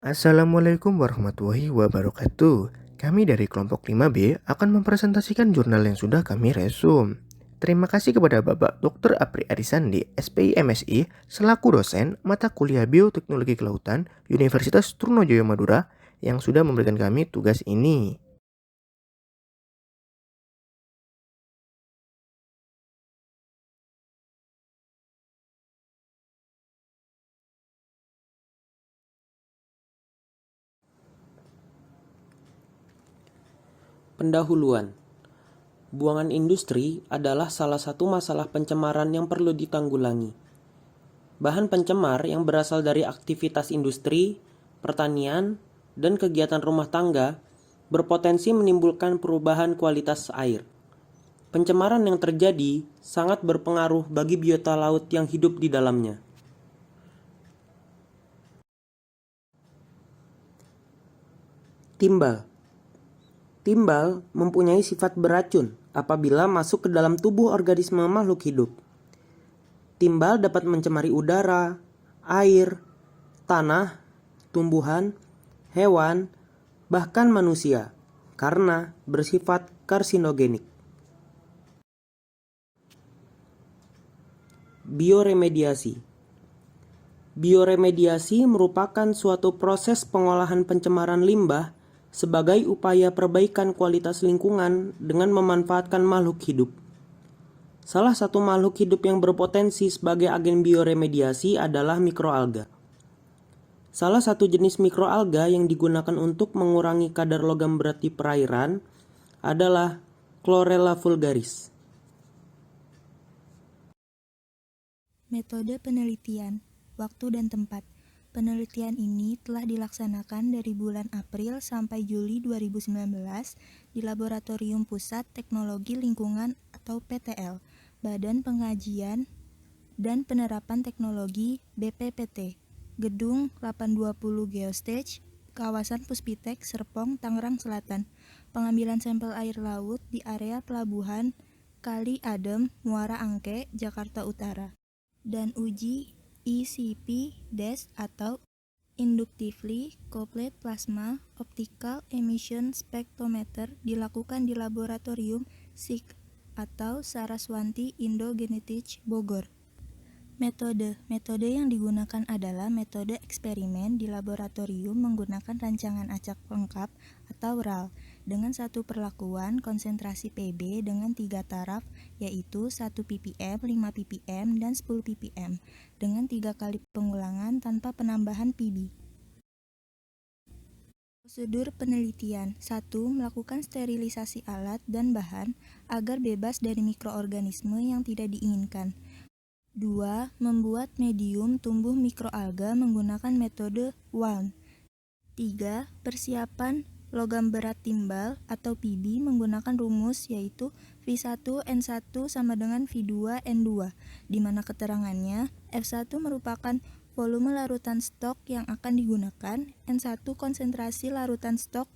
Assalamualaikum warahmatullahi wabarakatuh. Kami dari kelompok 5B akan mempresentasikan jurnal yang sudah kami resum. Terima kasih kepada Bapak Dr. Apri Arisandi, SPI MSI, selaku dosen mata kuliah Bioteknologi Kelautan Universitas Trunojoyo Madura yang sudah memberikan kami tugas ini. Pendahuluan. Buangan industri adalah salah satu masalah pencemaran yang perlu ditanggulangi. Bahan pencemar yang berasal dari aktivitas industri, pertanian, dan kegiatan rumah tangga berpotensi menimbulkan perubahan kualitas air. Pencemaran yang terjadi sangat berpengaruh bagi biota laut yang hidup di dalamnya. Timbal. Timbal mempunyai sifat beracun apabila masuk ke dalam tubuh organisme makhluk hidup. Timbal dapat mencemari udara, air, tanah, tumbuhan, hewan, bahkan manusia karena bersifat karsinogenik. Bioremediasi. Bioremediasi merupakan suatu proses pengolahan pencemaran limbah sebagai upaya perbaikan kualitas lingkungan dengan memanfaatkan makhluk hidup. Salah satu makhluk hidup yang berpotensi sebagai agen bioremediasi adalah mikroalga. Salah satu jenis mikroalga yang digunakan untuk mengurangi kadar logam berat di perairan adalah Chlorella vulgaris. Metode penelitian, waktu dan tempat. Penelitian ini telah dilaksanakan dari bulan April sampai Juli 2019 di Laboratorium Pusat Teknologi Lingkungan atau PTL, Badan Pengajian dan Penerapan Teknologi BPPT, Gedung 820 Geostage, Kawasan Puspitek, Serpong, Tangerang Selatan. Pengambilan sampel air laut di area pelabuhan Kali Adem, Muara Angke, Jakarta Utara. Dan uji ECP-DES atau Inductively Coupled Plasma Optical Emission Spectrometer dilakukan di Laboratorium SIG atau Saraswanti Indo Genetics Bogor. Metode yang digunakan adalah metode eksperimen di laboratorium menggunakan rancangan acak lengkap atau RAL dengan satu perlakuan konsentrasi Pb dengan 3 taraf yaitu 1 ppm, 5 ppm, dan 10 ppm dengan 3 kali pengulangan tanpa penambahan Pb. Prosedur penelitian 1. Melakukan sterilisasi alat dan bahan agar bebas dari mikroorganisme yang tidak diinginkan. 2. Membuat medium tumbuh mikroalga menggunakan metode WALN. 3. Persiapan logam berat timbal atau PB menggunakan rumus yaitu V1N1 sama dengan V2N2, di mana keterangannya F1 merupakan volume larutan stok yang akan digunakan, N1 konsentrasi larutan stok,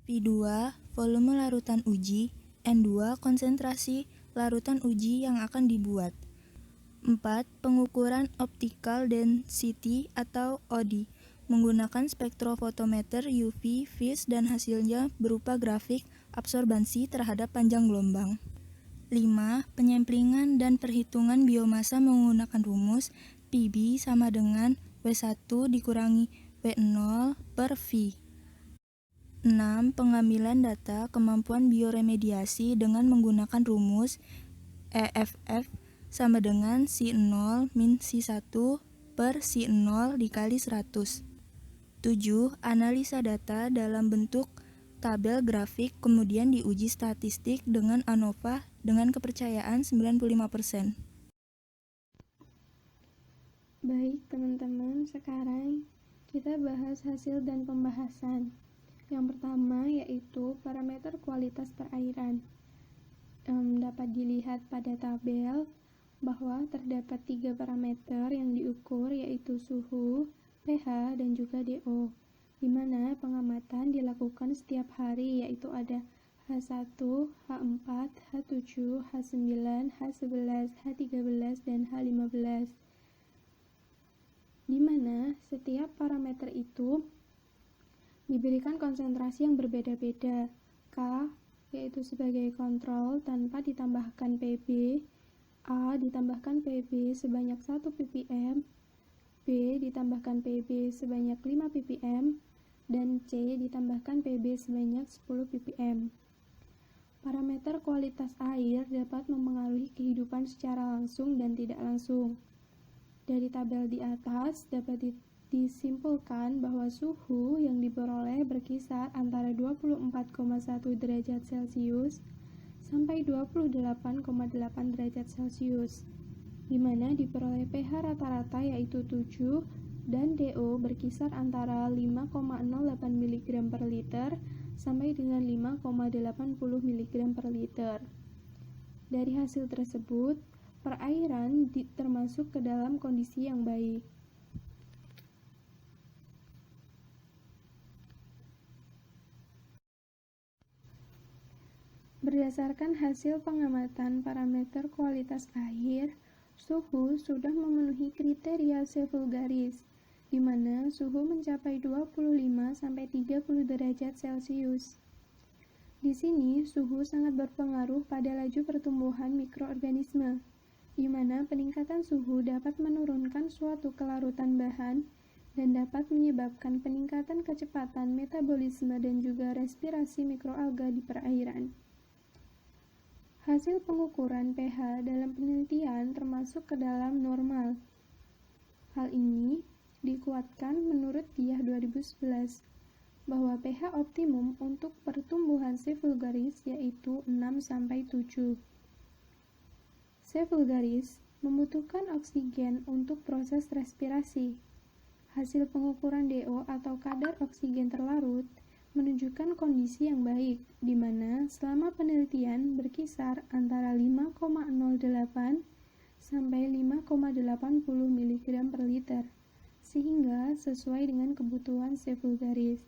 V2 volume larutan uji, N2 konsentrasi larutan uji yang akan dibuat. 4. Pengukuran optical density atau OD menggunakan spektrofotometer UV, vis, dan hasilnya berupa grafik absorbansi terhadap panjang gelombang. 5. Penyemplingan dan perhitungan biomasa menggunakan rumus PB sama dengan W1 dikurangi W0 per V. 6. Pengambilan data kemampuan bioremediasi dengan menggunakan rumus EFF sama dengan C0 min C1 per C0 dikali 100. 7. Analisa data dalam bentuk tabel grafik kemudian diuji statistik dengan ANOVA dengan kepercayaan 95%. Baik teman-teman, sekarang kita bahas hasil dan pembahasan. Yang pertama yaitu parameter kualitas perairan. Dapat dilihat pada tabel bahwa terdapat 3 parameter yang diukur yaitu suhu, pH, dan juga DO, di mana pengamatan dilakukan setiap hari yaitu ada H1, H4, H7, H9, H11, H13, dan H15, di mana setiap parameter itu diberikan konsentrasi yang berbeda-beda. K yaitu sebagai kontrol tanpa ditambahkan Pb, A ditambahkan Pb sebanyak 1 ppm, B ditambahkan Pb sebanyak 5 ppm, dan C ditambahkan Pb sebanyak 10 ppm. Parameter kualitas air dapat mempengaruhi kehidupan secara langsung dan tidak langsung. Dari tabel di atas dapat disimpulkan bahwa suhu yang diperoleh berkisar antara 24,1 derajat Celcius sampai 28,8 derajat Celcius, di mana diperoleh pH rata-rata yaitu 7 dan DO berkisar antara 5,08 mg per liter sampai dengan 5,80 mg per liter. Dari hasil tersebut, perairan termasuk ke dalam kondisi yang baik. Berdasarkan hasil pengamatan parameter kualitas air, suhu sudah memenuhi kriteria Sevulgaris, di mana suhu mencapai 25-30 derajat Celcius. Di sini, suhu sangat berpengaruh pada laju pertumbuhan mikroorganisme, di mana peningkatan suhu dapat menurunkan suatu kelarutan bahan dan dapat menyebabkan peningkatan kecepatan metabolisme dan juga respirasi mikroalga di perairan. Hasil pengukuran pH dalam penelitian termasuk ke dalam normal. Hal ini dikuatkan menurut Diah 2011 bahwa pH optimum untuk pertumbuhan C. vulgaris yaitu 6-7. C. vulgaris membutuhkan oksigen untuk proses respirasi. Hasil pengukuran DO atau kadar oksigen terlarut menunjukkan kondisi yang baik, di mana selama penelitian berkisar antara 5,08 sampai 5,80 mg per liter, sehingga sesuai dengan kebutuhan C. vulgaris.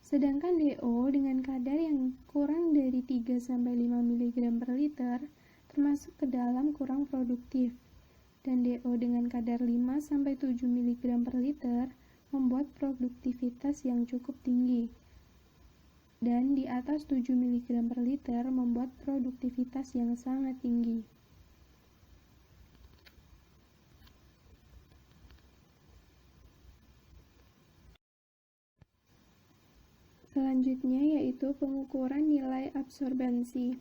Sedangkan DO dengan kadar yang kurang dari 3-5 mg per liter termasuk ke dalam kurang produktif, dan DO dengan kadar 5-7 mg per liter membuat produktivitas yang cukup tinggi, dan di atas 7 mg per liter membuat produktivitas yang sangat tinggi. Selanjutnya yaitu pengukuran nilai absorbensi.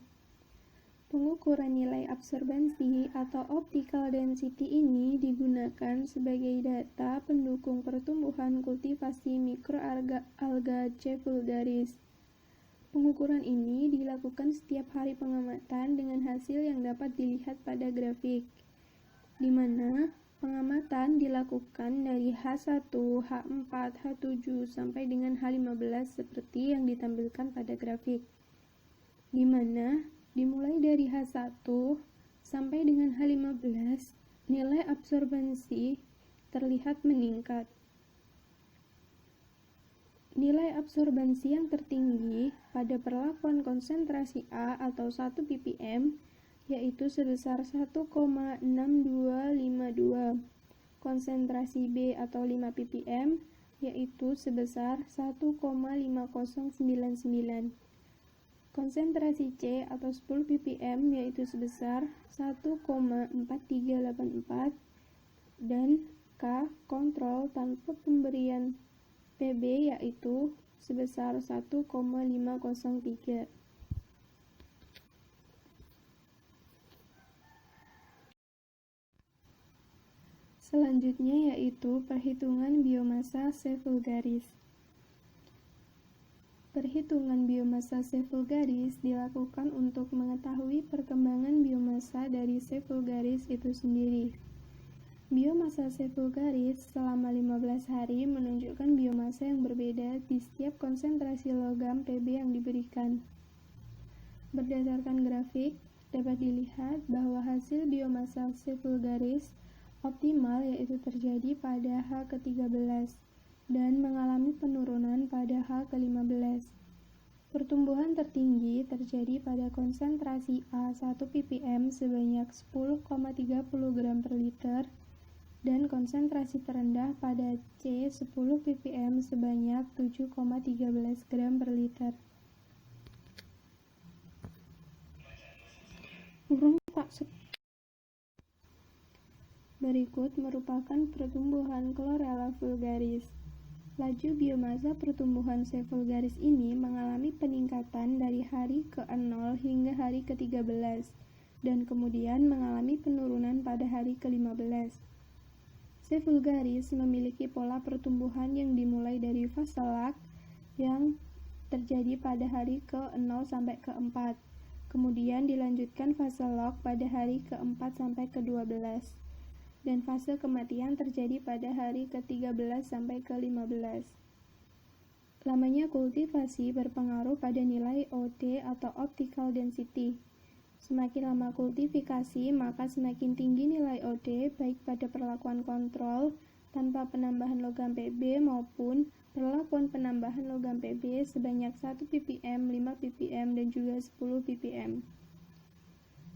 Pengukuran nilai absorbensi atau optical density ini digunakan sebagai data pendukung pertumbuhan kultivasi mikroalga C. vulgaris. Pengukuran ini dilakukan setiap hari pengamatan dengan hasil yang dapat dilihat pada grafik, di mana pengamatan dilakukan dari H1, H4, H7 sampai dengan H15 seperti yang ditampilkan pada grafik, di mana dimulai dari H1 sampai dengan H15, nilai absorbensi terlihat meningkat. Nilai absorbensi yang tertinggi pada perlakuan konsentrasi A atau 1 ppm yaitu sebesar 1,6252. Konsentrasi B atau 5 ppm yaitu sebesar 1,5099. Konsentrasi C atau 10 ppm yaitu sebesar 1,4384 dan K kontrol tanpa pemberian Pb yaitu sebesar 1,503. Selanjutnya yaitu perhitungan biomasa C. vulgaris. Perhitungan biomasa C. vulgaris dilakukan untuk mengetahui perkembangan biomasa dari C. vulgaris itu sendiri. Biomasa C. vulgaris selama 15 hari menunjukkan biomasa yang berbeda di setiap konsentrasi logam Pb yang diberikan. Berdasarkan grafik, dapat dilihat bahwa hasil biomasa C. vulgaris optimal yaitu terjadi pada H ke-13 dan mengalami penurunan pada H ke-15. Pertumbuhan tertinggi terjadi pada konsentrasi A 1 ppm sebanyak 10,30 gram per liter dan konsentrasi terendah pada C 10 ppm sebanyak 7,13 gram per liter. Berikut merupakan pertumbuhan Chlorella vulgaris. Laju biomasa pertumbuhan C. vulgaris ini mengalami peningkatan dari hari ke-0 hingga hari ke-13 dan kemudian mengalami penurunan pada hari ke-15. C. vulgaris memiliki pola pertumbuhan yang dimulai dari fase lag yang terjadi pada hari ke-0 sampai ke-4. Kemudian dilanjutkan fase log pada hari ke-4 sampai ke-12. Dan fase kematian terjadi pada hari ke-13 sampai ke-15. Lamanya kultivasi berpengaruh pada nilai OD atau optical density. Semakin lama kultifikasi, maka semakin tinggi nilai OD baik ppm pada perlakuan kontrol tanpa penambahan logam Pb maupun perlakuan penambahan logam Pb sebanyak 1 ppm, 5 ppm, dan juga 10 ppm.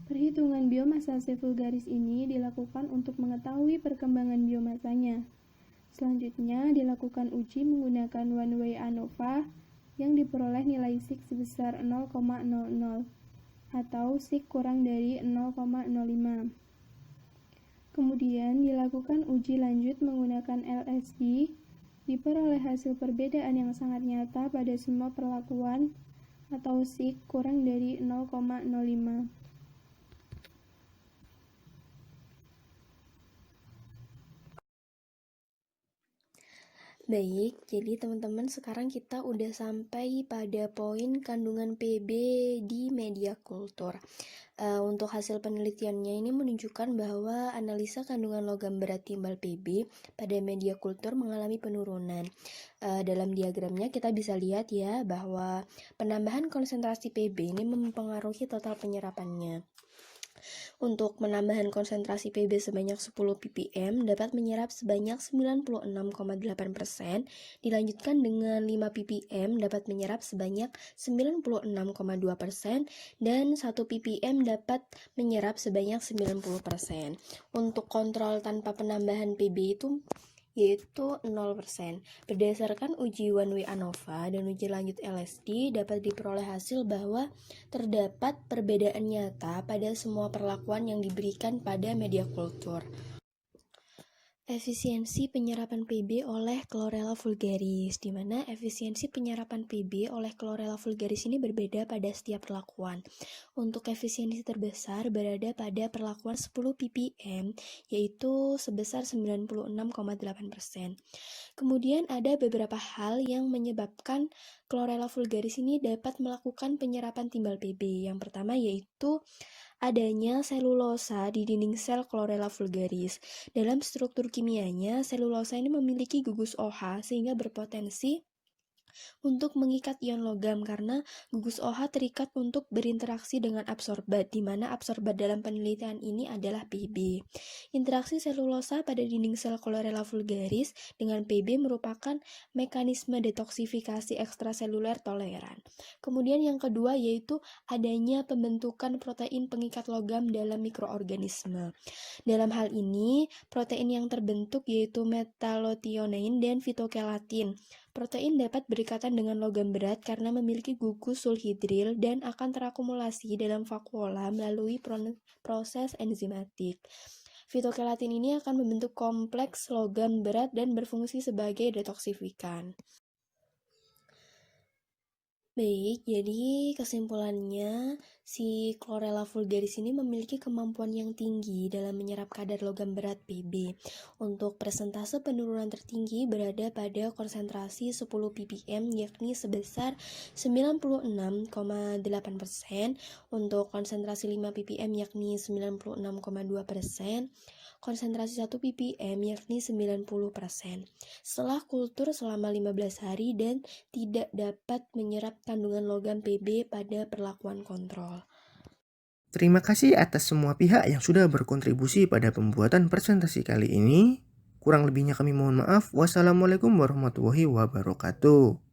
Perhitungan biomasa C. vulgaris ini dilakukan untuk mengetahui perkembangan biomasanya. Selanjutnya dilakukan uji menggunakan one-way ANOVA yang diperoleh nilai SIG sebesar 0,00 atau SIG kurang dari 0,05. Kemudian dilakukan uji lanjut menggunakan LSD, diperoleh hasil perbedaan yang sangat nyata pada semua perlakuan atau SIG kurang dari 0,05. Baik, jadi teman-teman sekarang kita udah sampai pada poin kandungan Pb di media kultur. Untuk hasil penelitiannya ini menunjukkan bahwa analisa kandungan logam berat timbal Pb pada media kultur mengalami penurunan. Dalam diagramnya kita bisa lihat ya bahwa penambahan konsentrasi Pb ini mempengaruhi total penyerapannya. Untuk penambahan konsentrasi Pb sebanyak 10 ppm dapat menyerap sebanyak 96,8%, dilanjutkan dengan 5 ppm dapat menyerap sebanyak 96,2%, dan 1 ppm dapat menyerap sebanyak 90%. Untuk kontrol tanpa penambahan Pb itu yaitu 0%. Berdasarkan uji one-way ANOVA dan uji lanjut LSD dapat diperoleh hasil bahwa terdapat perbedaan nyata pada semua perlakuan yang diberikan pada media kultur. Efisiensi penyerapan Pb oleh Chlorella vulgaris, di mana efisiensi penyerapan Pb oleh Chlorella vulgaris ini berbeda pada setiap perlakuan. Untuk efisiensi terbesar berada pada perlakuan 10 ppm, yaitu sebesar 96,8%. Kemudian ada beberapa hal yang menyebabkan Chlorella vulgaris ini dapat melakukan penyerapan timbal Pb. Yang pertama yaitu adanya selulosa di dinding sel Chlorella vulgaris. Dalam struktur kimianya, selulosa ini memiliki gugus OH sehingga berpotensi untuk mengikat ion logam karena gugus OH terikat untuk berinteraksi dengan absorbat, di mana absorbat dalam penelitian ini adalah Pb. Interaksi selulosa pada dinding sel Chlorella vulgaris dengan Pb merupakan mekanisme detoksifikasi ekstraseluler toleran. Kemudian yang kedua yaitu adanya pembentukan protein pengikat logam dalam mikroorganisme. Dalam hal ini, protein yang terbentuk yaitu metallothionein dan fitokelatin. Protein dapat berikatan dengan logam berat karena memiliki gugus sulhidril dan akan terakumulasi dalam vakuola melalui proses enzimatik. Fitokelatin ini akan membentuk kompleks logam berat dan berfungsi sebagai detoksifikan. Baik, jadi kesimpulannya si Chlorella vulgaris ini memiliki kemampuan yang tinggi dalam menyerap kadar logam berat Pb. Untuk persentase penurunan tertinggi berada pada konsentrasi 10 ppm yakni sebesar 96,8%, untuk konsentrasi 5 ppm yakni 96,2%, konsentrasi 1 ppm yakni 90%. Setelah kultur selama 15 hari dan tidak dapat menyerap kandungan logam Pb pada perlakuan kontrol. Terima kasih atas semua pihak yang sudah berkontribusi pada pembuatan presentasi kali ini. Kurang lebihnya kami mohon maaf. Wassalamualaikum warahmatullahi wabarakatuh.